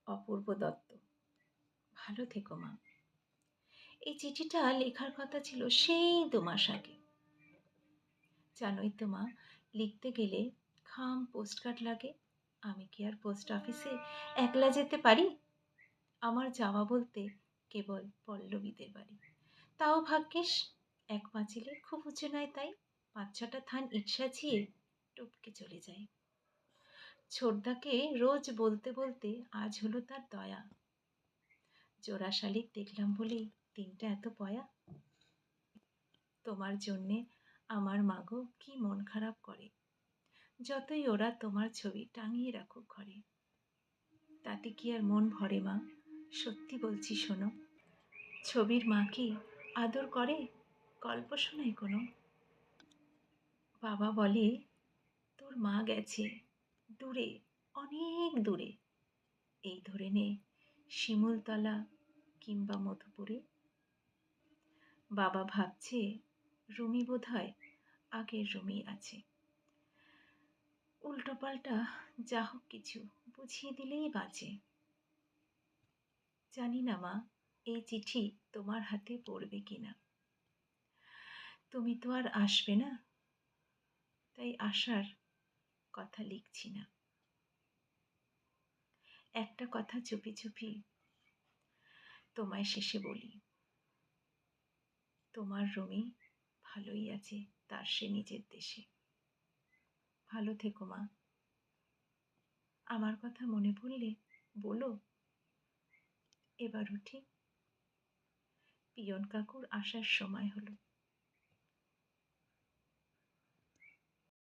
অপূর্ব দত্ত। ভালো থেকো মা। এই চিঠিটা লেখার কথা ছিল সেই ২ মাস আগে। জানোই তো মা, লিখতে গেলে খাম পোস্টকার্ড লাগে। আমি কি আর পোস্ট অফিসে একলা যেতে পারি? আমার যাওয়া বলতে কেবল পল্লবীদের বাড়ি। তাও ভাগ্যিস এক পাঁচিলে খুব উঁচু নয় তাই ৫-৬টা থান ইট সাজিয়ে টপকে চলে যাই। ছোটদাকে রোজ বলতে বলতে আজ হলো তার দয়া। জোড়া শালিক দেখলাম বলেই দিনটা এত পয়া। তোমার জন্যে আমার মাগো কি মন খারাপ করে, যতই ওরা তোমার ছবি টাঙিয়ে রাখুক ঘরে। তাতে কি আর মন ভরে মা? সত্যি বলছি শোনো, ছবির মা কি আদর করে? গল্প শোনায় কোনো? বাবা বলে তোর মা গেছে দূরে, অনেক দূরে, এই ধরে নে শিমুলতলা কিংবা মধুপুরে। বাবা ভাবছে রুমি বোধহয় আগের রুমি আছে। উল্টোপাল্টা যা হোক কিছু বুঝিয়ে দিলেই বাঁচে। জানি না মা, এই চিঠি তোমার হাতে পড়বে কিনা। তুমি তো আর আসবে না, তাই আসার কথা লিখছি না। একটা কথা চুপি চুপি তোমায় শেষে বলি, তোমার রুমি ভালোই আছে তার সে নিজের দেশে। ভালো থেকো মা। আমার কথা মনে পড়লে বলো। এবার উঠি, পিয়ন কাকুর আসার সময় হলো।